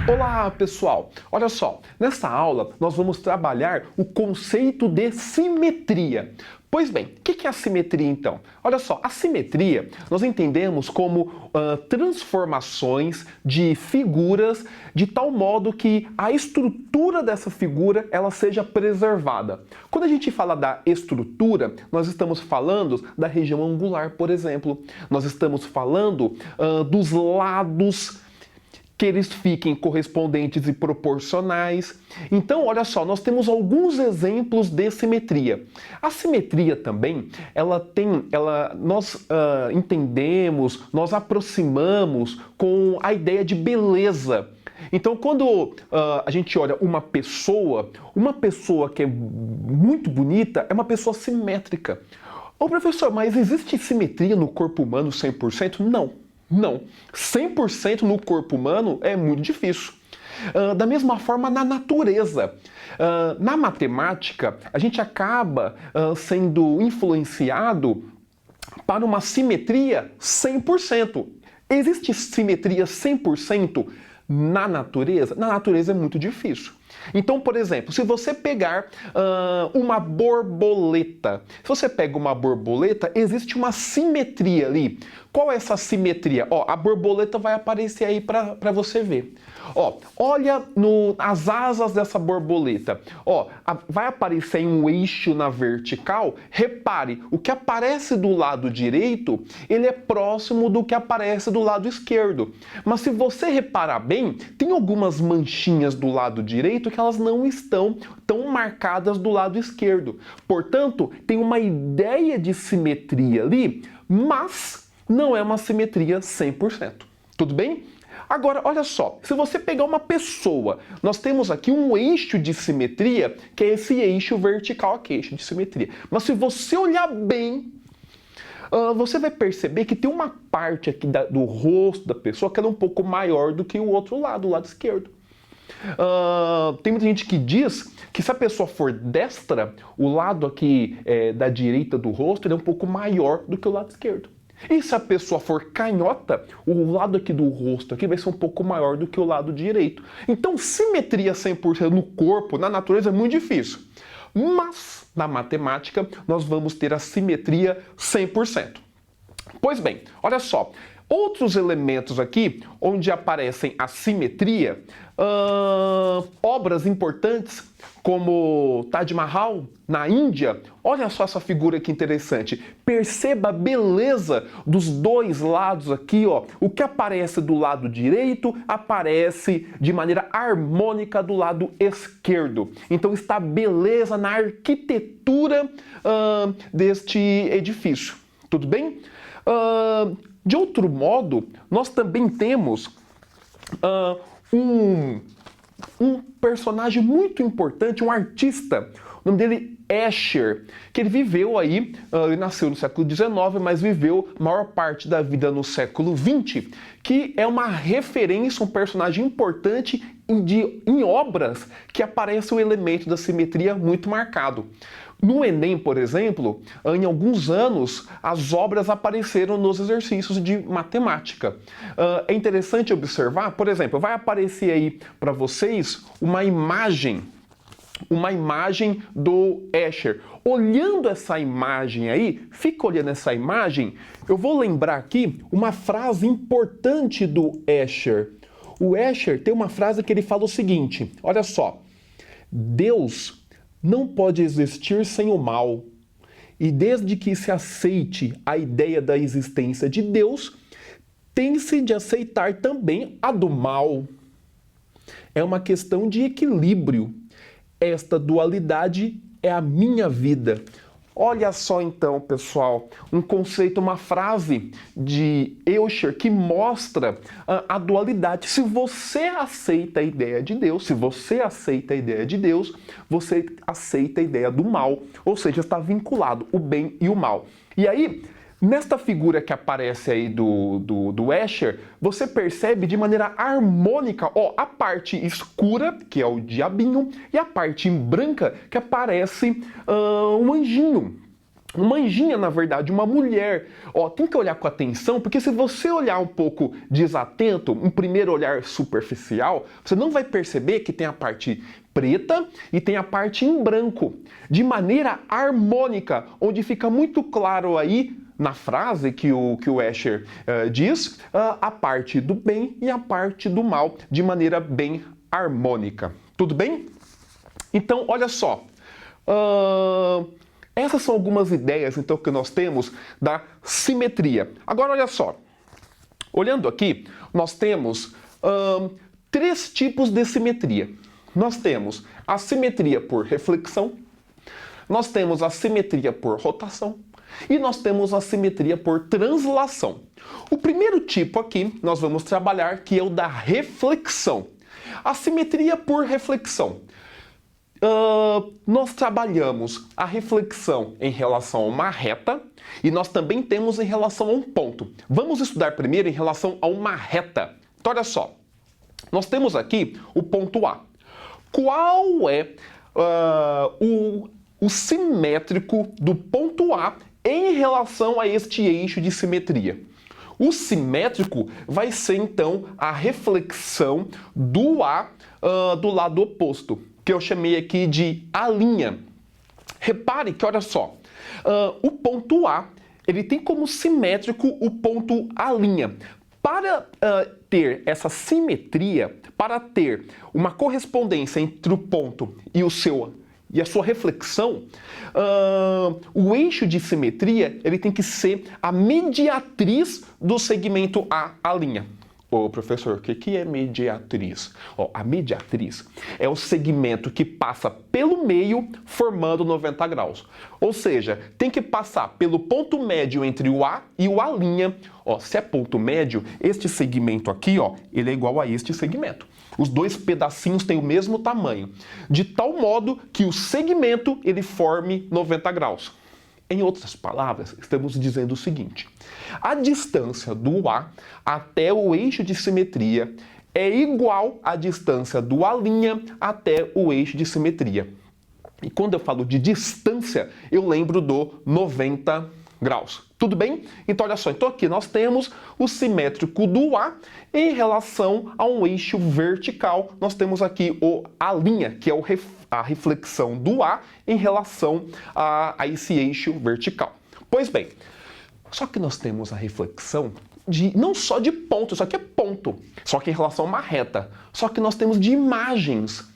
Olá, pessoal! Olha só, nessa aula nós vamos trabalhar o conceito de simetria. Pois bem, o que é a simetria então? Olha só, a simetria nós entendemos como transformações de figuras de tal modo que a estrutura dessa figura ela seja preservada. Quando a gente fala da estrutura, nós estamos falando da região angular, por exemplo. Nós estamos falando dos lados que eles fiquem correspondentes e proporcionais. Então, olha só, nós temos alguns exemplos de simetria. A simetria também, nós entendemos, nós aproximamos com a ideia de beleza. Então, quando a gente olha uma pessoa que é muito bonita é uma pessoa simétrica. Ô professor, mas existe simetria no corpo humano 100%? Não. 100% no corpo humano é muito difícil. Da mesma forma, na natureza. Na matemática, a gente acaba sendo influenciado para uma simetria 100%. Existe simetria 100% na natureza? Na natureza é muito difícil. Então, por exemplo, se você pegar uma borboleta, existe uma simetria ali. Qual é essa simetria? Ó, a borboleta vai aparecer aí para você ver. Ó, olha as asas dessa borboleta. Ó, vai aparecer em um eixo na vertical. Repare, o que aparece do lado direito, ele é próximo do que aparece do lado esquerdo. Mas se você reparar bem, tem algumas manchinhas do lado direito que elas não estão tão marcadas do lado esquerdo. Portanto, tem uma ideia de simetria ali, mas não é uma simetria 100%. Tudo bem? Agora, olha só, se você pegar uma pessoa, nós temos aqui um eixo de simetria, que é esse eixo vertical aqui, eixo de simetria. Mas se você olhar bem, você vai perceber que tem uma parte aqui do rosto da pessoa que é um pouco maior do que o outro lado, o lado esquerdo. Tem muita gente que diz que se a pessoa for destra, o lado aqui da direita do rosto ele é um pouco maior do que o lado esquerdo. E se a pessoa for canhota, o lado aqui do rosto aqui vai ser um pouco maior do que o lado direito. Então, simetria 100% no corpo, na natureza, é muito difícil. Mas, na matemática, nós vamos ter a simetria 100%. Pois bem, olha só. Outros elementos aqui, onde aparecem a simetria, obras importantes, como Taj Mahal, na Índia. Olha só essa figura que interessante. Perceba a beleza dos dois lados aqui, ó. O que aparece do lado direito, aparece de maneira harmônica do lado esquerdo. Então está beleza na arquitetura deste edifício. Tudo bem? De outro modo, nós também temos um personagem muito importante, um artista, o nome dele Escher, que ele viveu aí, ele nasceu no século XIX, mas viveu a maior parte da vida no século XX, que é uma referência, um personagem importante em obras que aparece o elemento da simetria muito marcado. No Enem, por exemplo, em alguns anos, as obras apareceram nos exercícios de matemática. É interessante observar, por exemplo, vai aparecer aí para vocês uma imagem do Escher. Olhando essa imagem aí, fica olhando essa imagem, eu vou lembrar aqui uma frase importante do Escher. O Escher tem uma frase que ele fala o seguinte, olha só, Deus não pode existir sem o mal. E desde que se aceite a ideia da existência de Deus, tem-se de aceitar também a do mal. É uma questão de equilíbrio. Esta dualidade é a minha vida. Olha só então, pessoal, um conceito, uma frase de Escher que mostra a dualidade. Se você aceita a ideia de Deus, você aceita a ideia do mal, ou seja, está vinculado o bem e o mal. E aí, nesta figura que aparece aí do Escher, você percebe de maneira harmônica, ó, a parte escura, que é o diabinho, e a parte branca, que aparece um anjinho. uma anjinha, na verdade, uma mulher. Ó, tem que olhar com atenção, porque se você olhar um pouco desatento, um primeiro olhar superficial, você não vai perceber que tem a parte preta e tem a parte em branco, de maneira harmônica, onde fica muito claro aí, na frase que o Escher diz, a parte do bem e a parte do mal, de maneira bem harmônica. Tudo bem? Então, olha só. Essas são algumas ideias, então, que nós temos da simetria. Agora, olha só. Olhando aqui, nós temos 3 tipos de simetria. Nós temos a simetria por reflexão, nós temos a simetria por rotação e nós temos a simetria por translação. O primeiro tipo aqui nós vamos trabalhar, que é o da reflexão. A simetria por reflexão. Nós trabalhamos a reflexão em relação a uma reta e nós também temos em relação a um ponto. Vamos estudar primeiro em relação a uma reta. Então, olha só. Nós temos aqui o ponto A. Qual é o simétrico do ponto A em relação a este eixo de simetria? O simétrico vai ser, então, a reflexão do A do lado oposto, que eu chamei aqui de A'. Repare que, olha só, o ponto A, ele tem como simétrico o ponto A'. Para ter essa simetria, para ter uma correspondência entre o ponto e a sua reflexão, o eixo de simetria ele tem que ser a mediatriz do segmento A'. Ô, professor, o que é mediatriz? A mediatriz é o segmento que passa pelo meio formando 90 graus. Ou seja, tem que passar pelo ponto médio entre o A e o A'. Se é ponto médio, este segmento aqui, ele é igual a este segmento. Os dois pedacinhos têm o mesmo tamanho, de tal modo que o segmento ele forme 90 graus. Em outras palavras, estamos dizendo o seguinte: a distância do A até o eixo de simetria é igual à distância do A' até o eixo de simetria. E quando eu falo de distância, eu lembro do 90 graus. Tudo bem? Então, olha só. Então, aqui nós temos o simétrico do A em relação a um eixo vertical. Nós temos aqui o A', que é a reflexão do A em relação a esse eixo vertical. Pois bem, só que nós temos a reflexão não só de ponto, isso aqui é ponto, só que em relação a uma reta. Só que nós temos de imagens,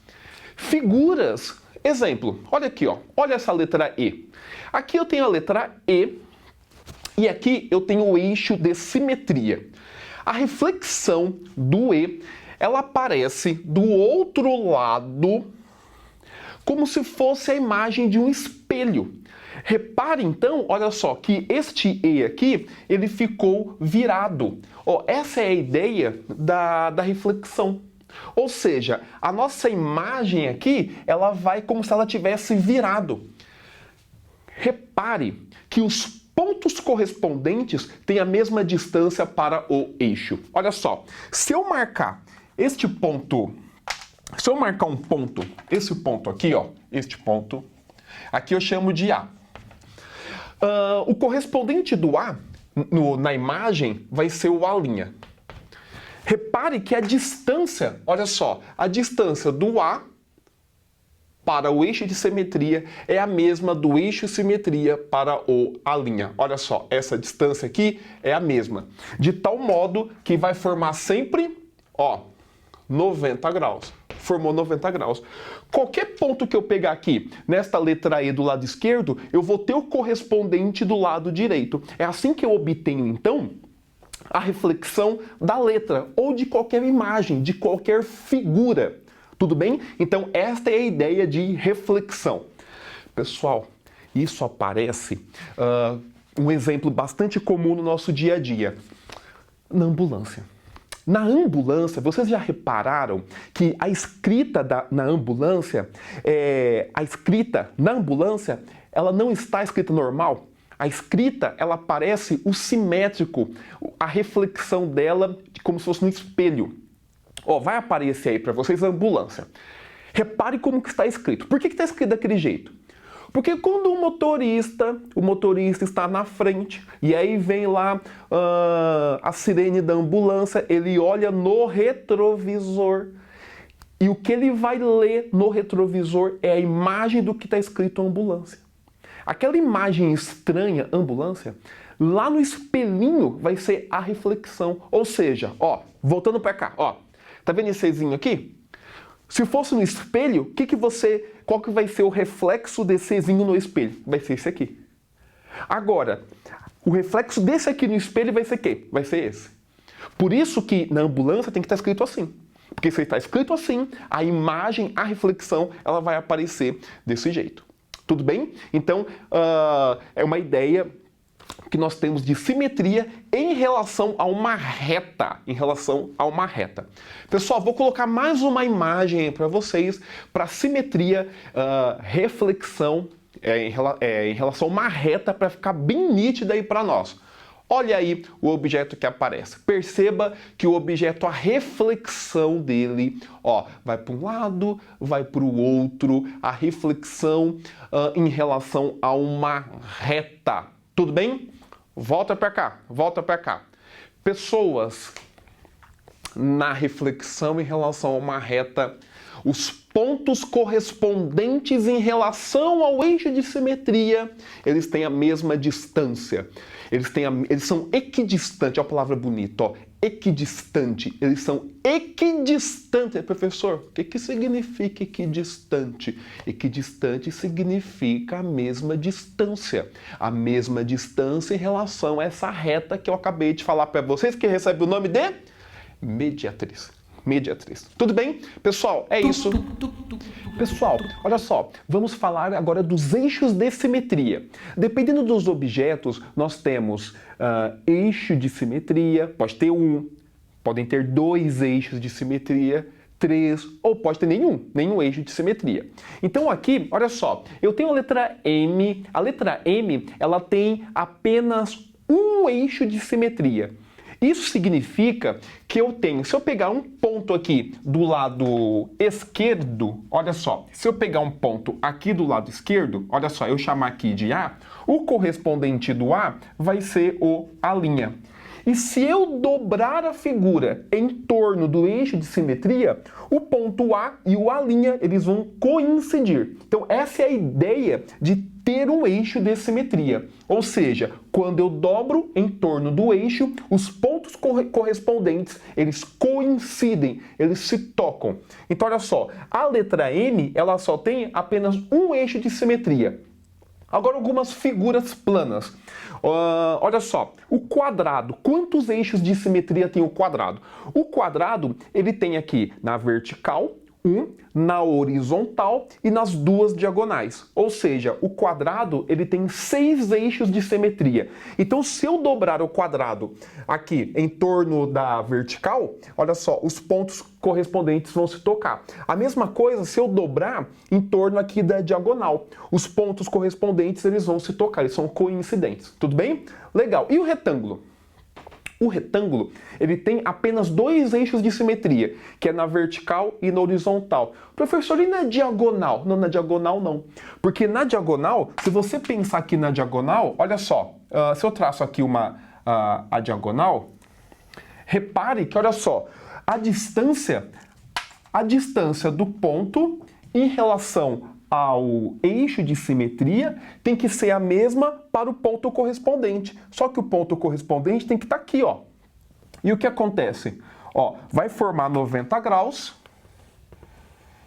figuras. Exemplo, olha aqui, olha essa letra E. Aqui eu tenho a letra E e aqui eu tenho o eixo de simetria. A reflexão do E, ela aparece do outro lado como se fosse a imagem de um espelho. Repare então, olha só, que este E aqui, ele ficou virado. Essa é a ideia da reflexão. Ou seja, a nossa imagem aqui, ela vai como se ela tivesse virado. Repare que os pontos correspondentes têm a mesma distância para o eixo. Olha só, se eu marcar este ponto, se eu marcar um ponto, esse ponto aqui, este ponto, aqui eu chamo de A. O correspondente do A na imagem vai ser o A'. Repare que a distância, olha só, a distância do A para o eixo de simetria é a mesma do eixo de simetria para o A'. Olha só, essa distância aqui é a mesma. De tal modo que vai formar sempre, 90 graus. Formou 90 graus. Qualquer ponto que eu pegar aqui, nesta letra E do lado esquerdo, eu vou ter o correspondente do lado direito. É assim que eu obtenho, então, a reflexão da letra, ou de qualquer imagem, de qualquer figura. Tudo bem? Então, esta é a ideia de reflexão. Pessoal, isso aparece um exemplo bastante comum no nosso dia a dia. Na ambulância. Na ambulância, vocês já repararam que a escrita na ambulância, ela não está escrita normal? A escrita, ela parece o simétrico, a reflexão dela como se fosse um espelho. Vai aparecer aí para vocês a ambulância. Repare como que está escrito. Por que está escrito daquele jeito? Porque quando o motorista está na frente, e aí vem lá a sirene da ambulância, ele olha no retrovisor. E o que ele vai ler no retrovisor é a imagem do que está escrito ambulância. Aquela imagem estranha, ambulância, lá no espelhinho vai ser a reflexão. Ou seja, ó, voltando para cá, ó, tá vendo esse Ezinho aqui? Se fosse no espelho, qual que vai ser o reflexo desse Ezinho no espelho? Vai ser esse aqui. Agora, o reflexo desse aqui no espelho vai ser o quê? Vai ser esse. Por isso que na ambulância tem que estar escrito assim. Porque se está escrito assim, a imagem, a reflexão, ela vai aparecer desse jeito. Tudo bem? Então, é uma ideia que nós temos de simetria em relação a uma reta. Pessoal, vou colocar mais uma imagem para vocês para simetria, reflexão em relação a uma reta para ficar bem nítida aí para nós. Olha aí o objeto que aparece. Perceba que o objeto, a reflexão dele, ó, vai para um lado, vai para o outro, a reflexão em relação a uma reta. Tudo bem? Volta para cá. Pessoas, na reflexão em relação a uma reta, os pontos correspondentes em relação ao eixo de simetria, eles têm a mesma distância. Eles são equidistantes, olha a palavra bonita, ó, equidistante. Eles são equidistantes. Professor, o que significa equidistante? Equidistante significa a mesma distância. A mesma distância em relação a essa reta que eu acabei de falar para vocês, que recebe o nome de mediatriz. Tudo bem? Pessoal, é isso. Pessoal, olha só, vamos falar agora dos eixos de simetria. Dependendo dos objetos, nós temos eixo de simetria, pode ter podem ter 2 eixos de simetria, 3, ou pode ter nenhum eixo de simetria. Então aqui, olha só, eu tenho a letra M. A letra M, ela tem apenas um eixo de simetria. Isso significa que se eu pegar um ponto aqui do lado esquerdo, olha só, se eu pegar um ponto aqui do lado esquerdo, olha só, eu chamar aqui de A, o correspondente do A vai ser o A'. E se eu dobrar a figura em torno do eixo de simetria, o ponto A e o A', eles vão coincidir. Então essa é a ideia de ter um eixo de simetria. Ou seja, quando eu dobro em torno do eixo, os pontos correspondentes, eles coincidem, eles se tocam. Então olha só, a letra M, ela só tem apenas um eixo de simetria. Agora algumas figuras planas. Olha só, o quadrado. Quantos eixos de simetria tem o quadrado? O quadrado, ele tem aqui na vertical, na horizontal e nas 2 diagonais. Ou seja, o quadrado, ele tem 6 eixos de simetria. Então, se eu dobrar o quadrado aqui em torno da vertical, olha só, os pontos correspondentes vão se tocar. A mesma coisa se eu dobrar em torno aqui da diagonal. Os pontos correspondentes, eles vão se tocar, eles são coincidentes. Tudo bem? Legal. E o retângulo? O retângulo, ele tem apenas 2 eixos de simetria, que é na vertical e na horizontal. Professor, e na diagonal? Não, na diagonal não. Porque na diagonal, se você pensar aqui na diagonal, olha só, se eu traço aqui a diagonal, repare que, olha só, a distância do ponto em relação ao eixo de simetria tem que ser a mesma para o ponto correspondente. Só que o ponto correspondente tem que estar aqui, ó. E o que acontece? Ó, vai formar 90 graus,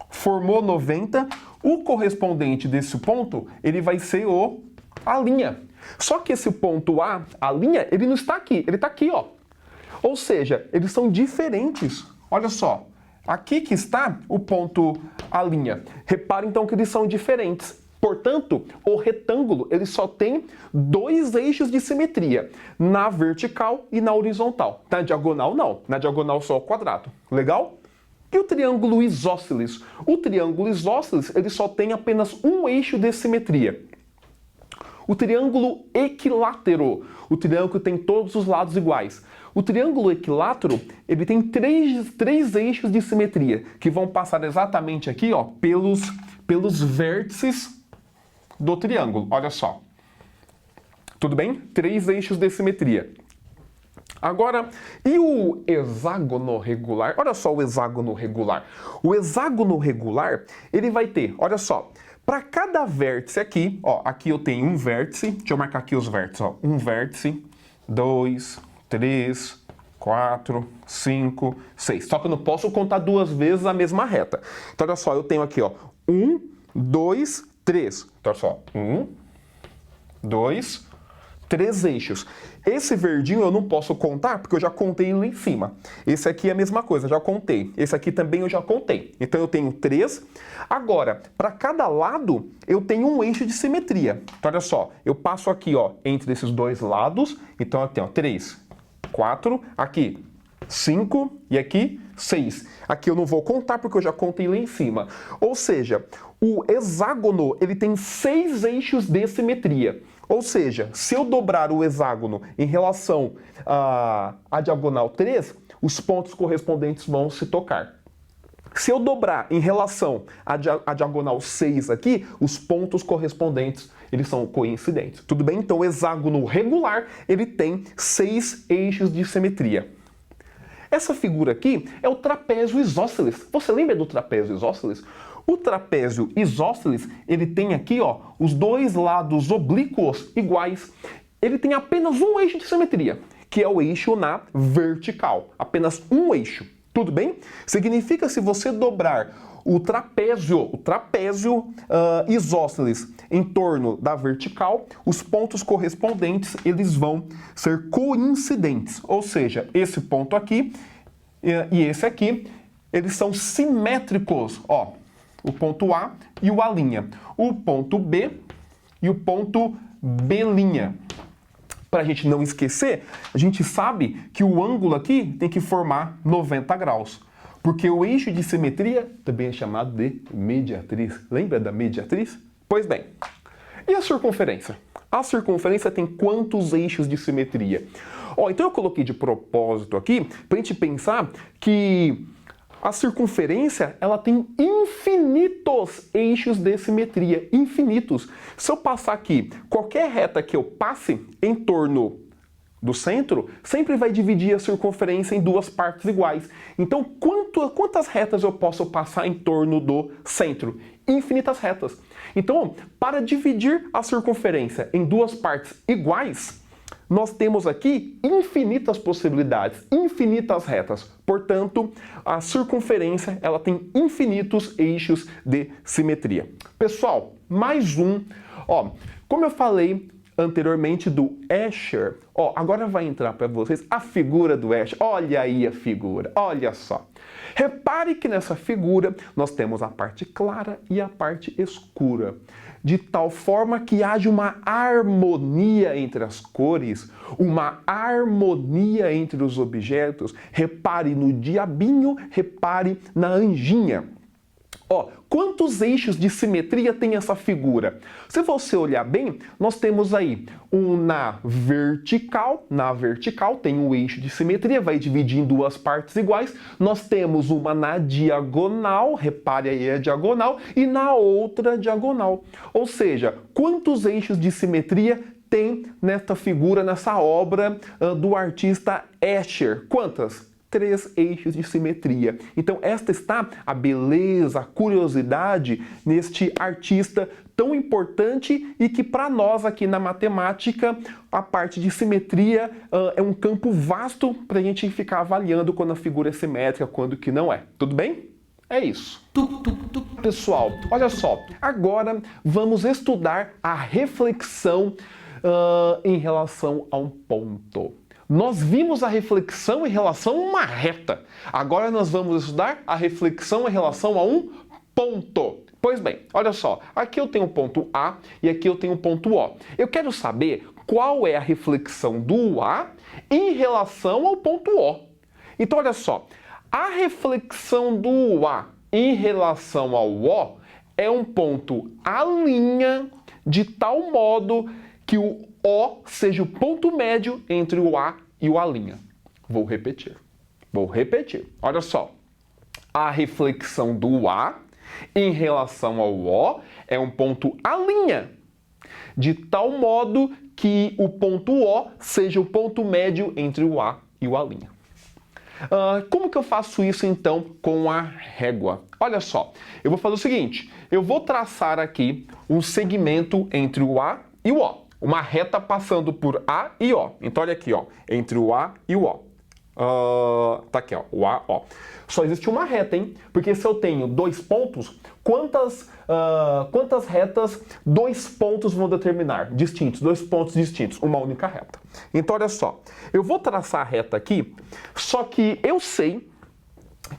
formou 90, o correspondente desse ponto, ele vai ser a linha. Só que esse ponto A, a linha, ele não está aqui, ele está aqui, ó. Ou seja, eles são diferentes. Olha só. Aqui que está o ponto A'. Repare então que eles são diferentes. Portanto, o retângulo ele só tem 2 eixos de simetria, na vertical e na horizontal. Na diagonal não, na diagonal só o quadrado. Legal? E o triângulo isósceles? O triângulo isósceles ele só tem apenas um eixo de simetria. O triângulo equilátero, o triângulo tem todos os lados iguais. O triângulo equilátero, ele tem três eixos de simetria, que vão passar exatamente aqui, ó, pelos vértices do triângulo. Olha só. Tudo bem? 3 eixos de simetria. Agora, e o hexágono regular? Olha só o hexágono regular. O hexágono regular, ele vai ter, olha só, para cada vértice aqui, ó, aqui eu tenho um vértice, deixa eu marcar aqui os vértices, ó, um vértice, 2, 3, 4, 5, 6. Só que eu não posso contar 2 vezes a mesma reta. Então, olha só, eu tenho aqui, ó, 1, 2, 3. Então, olha só, 1, 2, 3 eixos. Esse verdinho eu não posso contar porque eu já contei lá em cima. Esse aqui é a mesma coisa, já contei. Esse aqui também eu já contei. Então eu tenho 3. Agora, para cada lado, eu tenho um eixo de simetria. Então olha só, eu passo aqui, ó, entre esses 2 lados. Então eu tenho 3, 4, aqui 5 e aqui 6. Aqui eu não vou contar porque eu já contei lá em cima. Ou seja, o hexágono ele tem 6 eixos de simetria. Ou seja, se eu dobrar o hexágono em relação à diagonal 3, os pontos correspondentes vão se tocar. Se eu dobrar em relação à diagonal 6 aqui, os pontos correspondentes eles são coincidentes. Tudo bem? Então o hexágono regular ele tem 6 eixos de simetria. Essa figura aqui é o trapézio isósceles. Você lembra do trapézio isósceles? O trapézio isósceles, ele tem aqui, ó, os 2 lados oblíquos iguais. Ele tem apenas um eixo de simetria, que é o eixo na vertical. Apenas um eixo. Tudo bem? Significa se você dobrar o trapézio isósceles em torno da vertical, os pontos correspondentes eles vão ser coincidentes. Ou seja, esse ponto aqui e esse aqui, eles são simétricos, ó. O ponto A e o A'. O ponto B e o ponto B'. Para a gente não esquecer, a gente sabe que o ângulo aqui tem que formar 90 graus. Porque o eixo de simetria também é chamado de mediatriz. Lembra da mediatriz? Pois bem, e a circunferência? A circunferência tem quantos eixos de simetria? Ó, então eu coloquei de propósito aqui para a gente pensar que a circunferência, ela tem infinitos eixos de simetria, infinitos. Se eu passar aqui, qualquer reta que eu passe em torno do centro, sempre vai dividir a circunferência em 2 partes iguais. Então, quantas retas eu posso passar em torno do centro? Infinitas retas. Então, para dividir a circunferência em 2 partes iguais, nós temos aqui infinitas possibilidades, infinitas retas. Portanto, a circunferência ela tem infinitos eixos de simetria. Pessoal, mais um. Ó, como eu falei anteriormente do Escher, ó, agora vai entrar para vocês a figura do Escher. Olha aí a figura, olha só. Repare que nessa figura nós temos a parte clara e a parte escura, de tal forma que haja uma harmonia entre as cores, uma harmonia entre os objetos. Repare no diabinho, repare na anjinha. Ó, quantos eixos de simetria tem essa figura? Se você olhar bem, nós temos aí um na vertical tem um eixo de simetria, vai dividir em 2 partes iguais. Nós temos uma na diagonal, repare aí a diagonal, e na outra diagonal. Ou seja, quantos eixos de simetria tem nesta figura, nessa obra do artista Escher? Quantas? 3 eixos de simetria. Então, esta está a beleza, a curiosidade neste artista tão importante e que para nós aqui na matemática, a parte de simetria é um campo vasto para a gente ficar avaliando quando a figura é simétrica, quando que não é. Tudo bem? É isso. Pessoal, olha só, agora vamos estudar a reflexão em relação a um ponto. Nós vimos a reflexão em relação a uma reta. Agora nós vamos estudar a reflexão em relação a um ponto. Pois bem, olha só. Aqui eu tenho o ponto A e aqui eu tenho o ponto O. Eu quero saber qual é a reflexão do A em relação ao ponto O. Então, olha só. A reflexão do A em relação ao O é um ponto A' de tal modo que o O seja o ponto médio entre o A e o A'. Vou repetir. Olha só. A reflexão do A em relação ao O é um ponto A' de tal modo que o ponto O seja o ponto médio entre o A e o A'. Como que eu faço isso então com a régua? Olha só, eu vou fazer o seguinte, eu vou traçar aqui um segmento entre o A e o O. Uma reta passando por A e O. Então olha aqui, ó, entre o A e o O. Tá aqui, ó, o A, ó. Só existe uma reta, hein? Porque se eu tenho dois pontos, quantas retas dois pontos vão determinar? Distintos, dois pontos distintos, uma única reta. Então, olha só, eu vou traçar a reta aqui, só que eu sei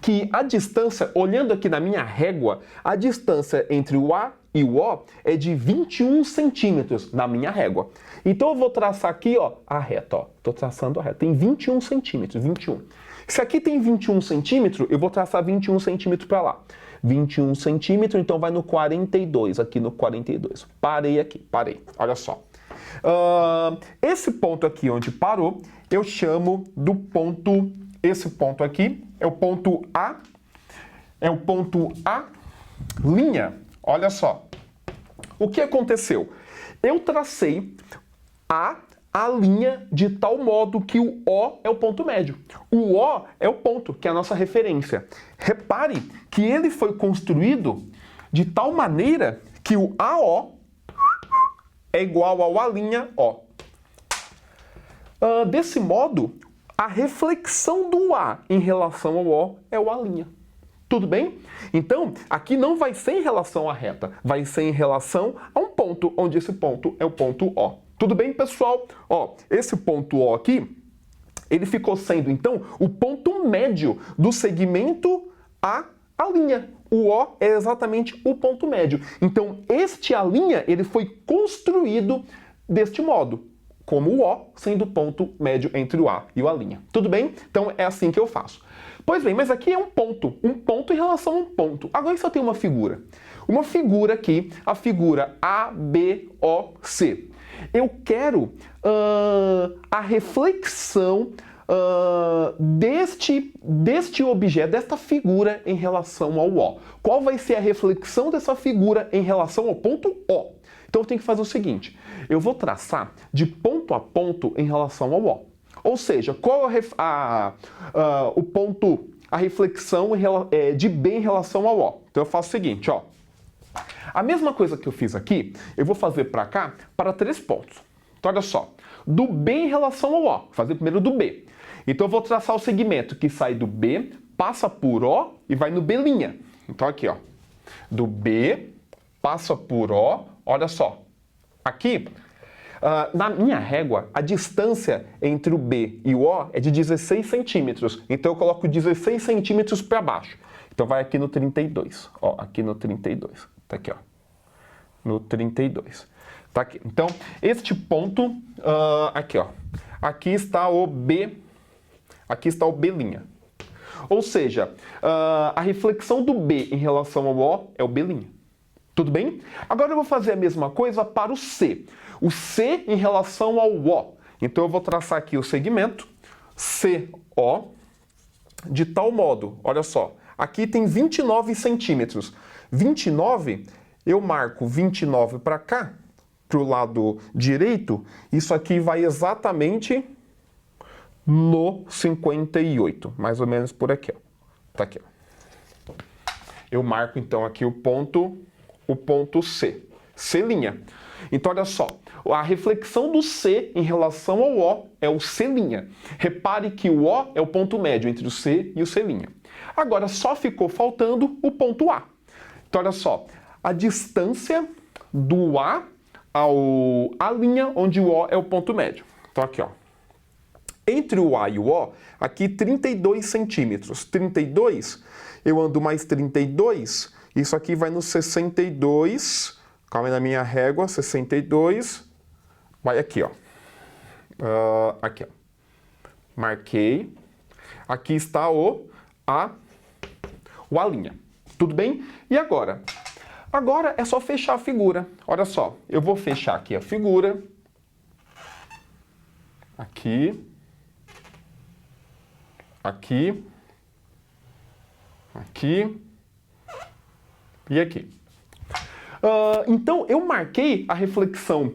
que a distância, olhando aqui na minha régua, a distância entre o A e o O é de 21 centímetros na minha régua. Então eu vou traçar aqui, ó, a reta, ó. Tô traçando a reta. Tem 21 centímetros, 21. Se aqui tem 21 centímetros, eu vou traçar 21 centímetros para lá. 21 centímetros, então vai no 42, aqui no 42. Parei aqui, parei. Olha só. Esse ponto aqui onde parou, eu chamo do ponto... Esse ponto aqui é o ponto A. É o ponto A'. Olha só. O que aconteceu? Eu tracei a linha de tal modo que o O é o ponto médio. O O é o ponto, que é a nossa referência. Repare que ele foi construído de tal maneira que o AO é igual ao A'O. Desse modo, a reflexão do A em relação ao O é o A'. Tudo bem? Então, aqui não vai ser em relação à reta, vai ser em relação a um ponto, onde esse ponto é o ponto O. Tudo bem, pessoal? Ó, esse ponto O aqui, ele ficou sendo, então, o ponto médio do segmento A'. O O é exatamente o ponto médio. Então, este A', ele foi construído deste modo, como o O sendo o ponto médio entre o A e o A'. Tudo bem? Então, é assim que eu faço. Pois bem, mas aqui é um ponto em relação a um ponto. Agora, se eu tenho uma figura aqui, a figura ABOC. Eu quero a reflexão deste objeto, desta figura em relação ao O. Qual vai ser a reflexão dessa figura em relação ao ponto O? Então eu tenho que fazer o seguinte, eu vou traçar de ponto a ponto em relação ao O. Ou seja, qual o ponto, a reflexão de B em relação ao O? Então eu faço o seguinte, ó. A mesma coisa que eu fiz aqui, eu vou fazer para cá, para 3 pontos. Então olha só, do B em relação ao O, vou fazer primeiro do B. Então eu vou traçar o segmento que sai do B, passa por O e vai no B'. Então aqui, ó, do B, passa por O, olha só, aqui... na minha régua, a distância entre o B e o O é de 16 centímetros. Então eu coloco 16 centímetros para baixo. Então vai aqui no 32. Ó, aqui no 32. Tá aqui, ó. No 32. Tá aqui. Então, este ponto, aqui, ó. Aqui está o B. Aqui está o B'. Ou seja, a reflexão do B em relação ao O é o B'. Tudo bem? Agora eu vou fazer a mesma coisa para o C. O C em relação ao O. Então eu vou traçar aqui o segmento CO de tal modo, olha só, aqui tem 29 centímetros. 29, eu marco 29 para cá, para o lado direito, isso aqui vai exatamente no 58, mais ou menos por aqui, ó. Tá aqui, ó. Eu marco então aqui o ponto C. C'. Então, olha só, a reflexão do C em relação ao O é o C'. Repare que o O é o ponto médio entre o C e o C'. Agora, só ficou faltando o ponto A. Então, olha só, a distância do A ao A', onde o O é o ponto médio. Então, aqui, ó. Entre o A e o O, aqui 32 centímetros. 32, eu ando mais 32, isso aqui vai no 62... Calma aí na minha régua, 62, vai aqui, ó. Aqui, ó. Marquei. Aqui está o A'. Tudo bem? E agora? Agora é só fechar a figura. Olha só, eu vou fechar aqui a figura. Aqui. Aqui. Aqui. E aqui. Então, eu marquei a reflexão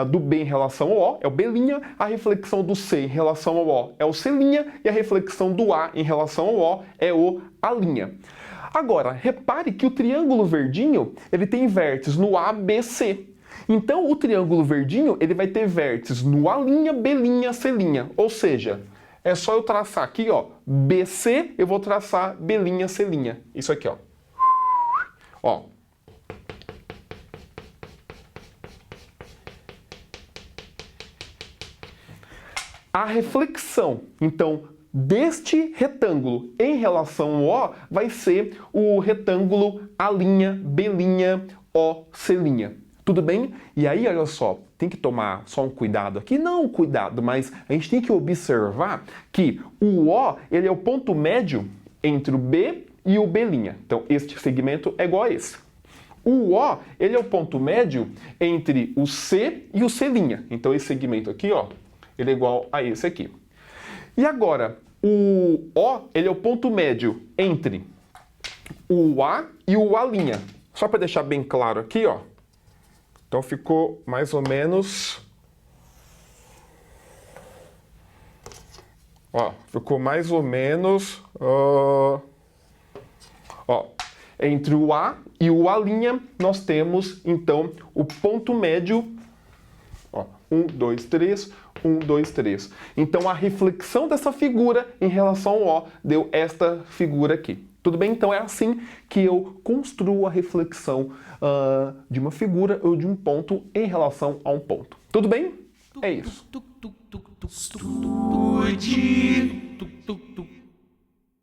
do B em relação ao O, é o B', a reflexão do C em relação ao O é o C', e a reflexão do A em relação ao O é o A'. Agora, repare que o triângulo verdinho, ele tem vértices no A, B, C. Então, o triângulo verdinho, ele vai ter vértices no A', B', C'. Ou seja, é só eu traçar aqui, ó, BC, eu vou traçar B', C'. Isso aqui, ó. Ó. A reflexão, então, deste retângulo em relação ao O vai ser o retângulo A', B', O, C'. Tudo bem? E aí, olha só, tem que tomar só um cuidado aqui. Não um cuidado, mas a gente tem que observar que o O, ele é o ponto médio entre o B e o B'. Então, este segmento é igual a esse. O O, ele é o ponto médio entre o C e o C'. Então, esse segmento aqui, ó, ele é igual a esse aqui. E agora, o O, ele é o ponto médio entre o A e o A'. Só para deixar bem claro aqui, ó. Então ficou mais ou menos... Ó, ficou mais ou menos... Ó, entre o A e o A', nós temos, então, o ponto médio... Ó, 1, 2, 3, 1, 2, 3. Então, a reflexão dessa figura em relação ao O deu esta figura aqui. Tudo bem? Então, é assim que eu construo a reflexão de uma figura ou de um ponto em relação a um ponto. Tudo bem? É isso.